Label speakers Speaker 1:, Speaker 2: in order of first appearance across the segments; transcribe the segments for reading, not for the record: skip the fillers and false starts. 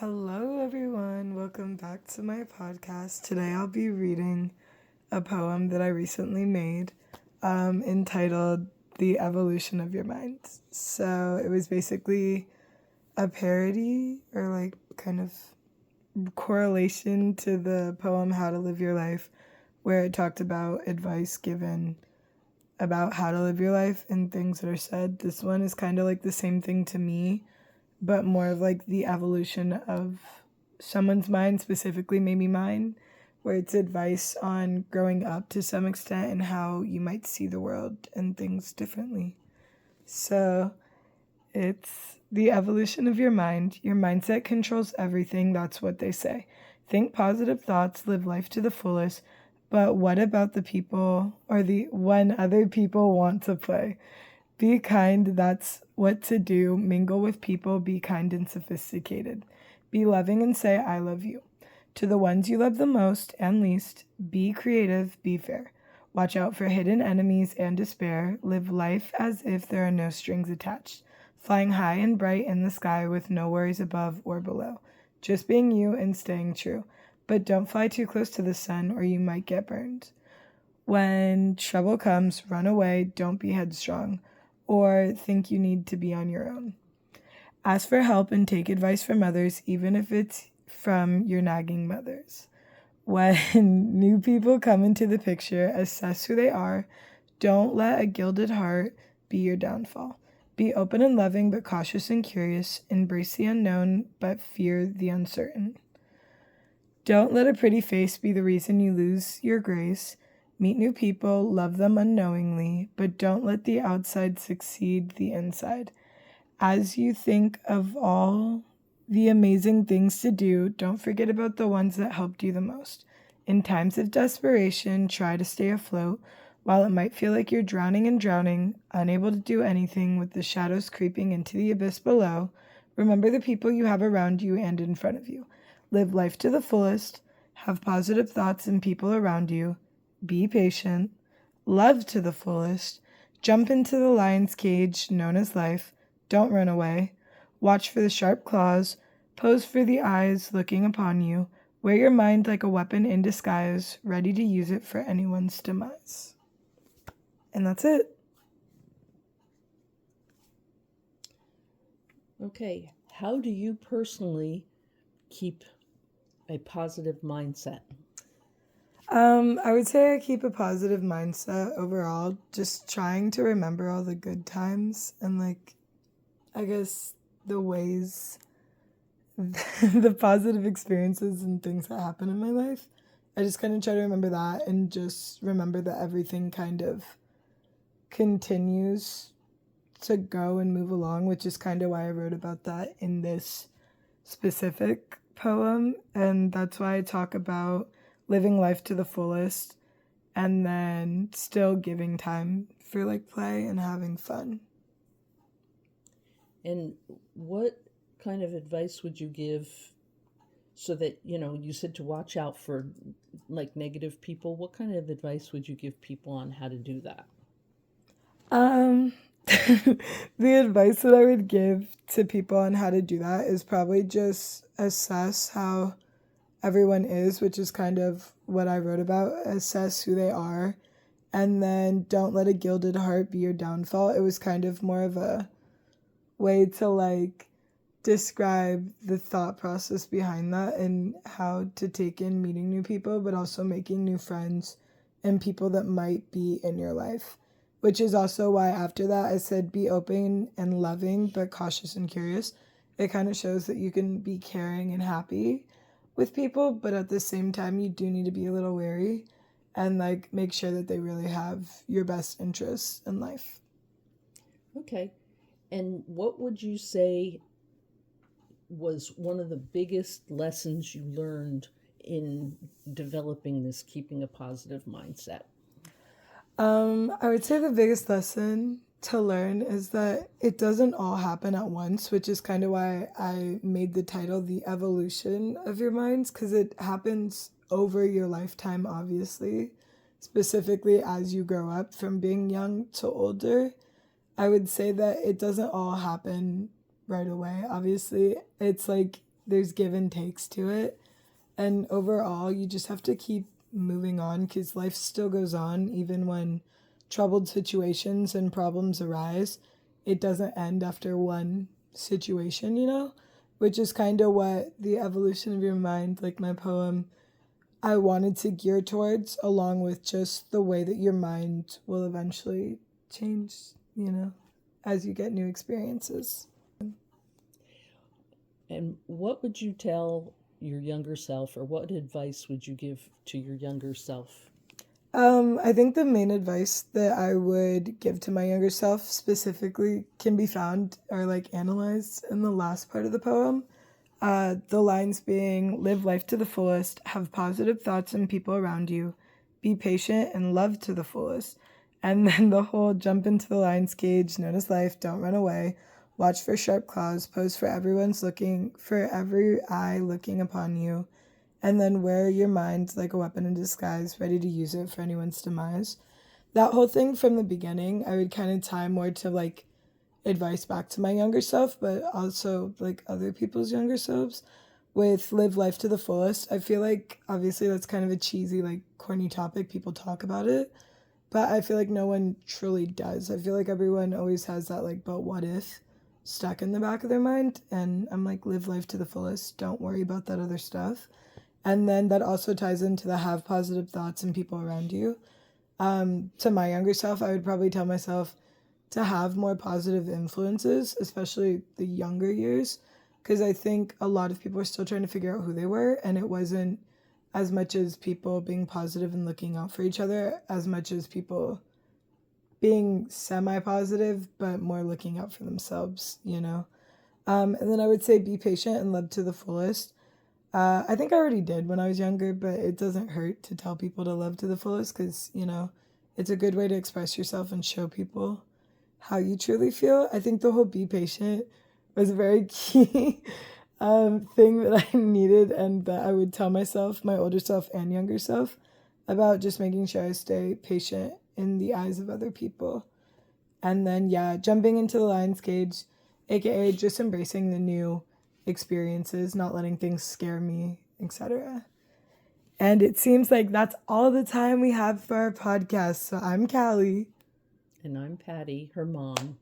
Speaker 1: Hello, everyone. Welcome back to my podcast. Today I'll be reading a poem that I recently made entitled The Evolution of Your Mind. So it was basically a parody or like kind of correlation to the poem How to Live Your Life, where it talked about advice given about how to live your life and things that are said. This one is kind of like the same thing to me, but more of like the evolution of someone's mind, specifically maybe mine, where it's advice on growing up to some extent and how you might see the world and things differently. So it's the evolution of your mind. Your mindset controls everything, that's what they say. Think positive thoughts, live life to the fullest. But what about the people or the when other people want to play? Be kind, that's what to do. Mingle with people, be kind and sophisticated. Be loving and say, I love you. To the ones you love the most and least, be creative, be fair. Watch out for hidden enemies and despair. Live life as if there are no strings attached. Flying high and bright in the sky with no worries above or below. Just being you and staying true. But don't fly too close to the sun or you might get burned. When trouble comes, run away, don't be headstrong or think you need to be on your own. Ask for help and take advice from others, even if it's from your nagging mothers. When new people come into the picture, assess who they are. Don't let a gilded heart be your downfall. Be open and loving, but cautious and curious. Embrace the unknown, but fear the uncertain. Don't let a pretty face be the reason you lose your grace. Meet new people, love them unknowingly, but don't let the outside succeed the inside. As you think of all the amazing things to do, don't forget about the ones that helped you the most. In times of desperation, try to stay afloat. While it might feel like you're drowning and drowning, unable to do anything with the shadows creeping into the abyss below, remember the people you have around you and in front of you. Live life to the fullest, have positive thoughts and people around you, be patient, love to the fullest, jump into the lion's cage known as life, don't run away, watch for the sharp claws, pose for the eyes looking upon you, wear your mind like a weapon in disguise, ready to use it for anyone's demise. And that's it.
Speaker 2: Okay, how do you personally keep a positive mindset?
Speaker 1: I would say I keep a positive mindset overall, just trying to remember all the good times and like I guess the ways the positive experiences and things that happen in my life. I just kind of try to remember that and just remember that everything kind of continues to go and move along, which is kind of why I wrote about that in this specific poem. And that's why I talk about living life to the fullest and then still giving time for like play and having fun.
Speaker 2: And what kind of advice would you give so that, you said to watch out for like negative people? What kind of advice would you give people on how to do that?
Speaker 1: Um, the advice that I would give to people on how to do that is probably just assess how everyone is, which is kind of what I wrote about. Assess who they are, and then don't let a gilded heart be your downfall. It was kind of more of a way to like describe the thought process behind that and how to take in meeting new people, but also making new friends and people that might be in your life. Which is also why after that I said be open and loving, but cautious and curious. It kind of shows that you can be caring and happy with people, but at the same time, you do need to be a little wary and like make sure that they really have your best interests in life.
Speaker 2: Okay. And what would you say was one of the biggest lessons you learned in developing this keeping a positive mindset?
Speaker 1: I would say the biggest lesson to learn is that it doesn't all happen at once, which is kind of why I made the title The Evolution of Your Minds, because it happens over your lifetime, obviously, specifically as you grow up from being young to older. I would say that it doesn't all happen right away. Obviously, it's like there's give and takes to it. And overall, you just have to keep moving on because life still goes on, even when troubled situations and problems arise. It doesn't end after one situation, which is kind of what the evolution of your mind, like my poem, I wanted to gear towards, along with just the way that your mind will eventually change, as you get new experiences.
Speaker 2: And what would you tell your younger self, or what advice would you give to your younger self?
Speaker 1: I think the main advice that I would give to my younger self specifically can be found or like analyzed in the last part of the poem. The lines being live life to the fullest, have positive thoughts and people around you, be patient and love to the fullest. And then the whole jump into the lion's cage, notice life, don't run away, watch for sharp claws, pose for every eye looking upon you, and then wear your mind like a weapon in disguise, ready to use it for anyone's demise. That whole thing from the beginning, I would kind of tie more to like advice back to my younger self, but also like other people's younger selves with live life to the fullest. I feel like obviously that's kind of a cheesy, like corny topic. People talk about it, but I feel like no one truly does. I feel like everyone always has that like, but what if stuck in the back of their mind. And I'm like, live life to the fullest. Don't worry about that other stuff. And then that also ties into the have positive thoughts and people around you. To my younger self, I would probably tell myself to have more positive influences, especially the younger years, because I think a lot of people are still trying to figure out who they were, and it wasn't as much as people being positive and looking out for each other, as much as people being semi-positive, but more looking out for themselves, And then I would say be patient and love to the fullest. I think I already did when I was younger, but it doesn't hurt to tell people to love to the fullest because, it's a good way to express yourself and show people how you truly feel. I think the whole be patient was a very key thing that I needed and that I would tell myself, my older self and younger self, about just making sure I stay patient in the eyes of other people. And then, jumping into the lion's cage, aka just embracing the new experiences, not letting things scare me, etc. And it seems like that's all the time we have for our podcast. So I'm Callie.
Speaker 2: And I'm Patty, her mom.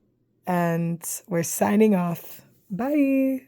Speaker 1: And we're signing off. Bye.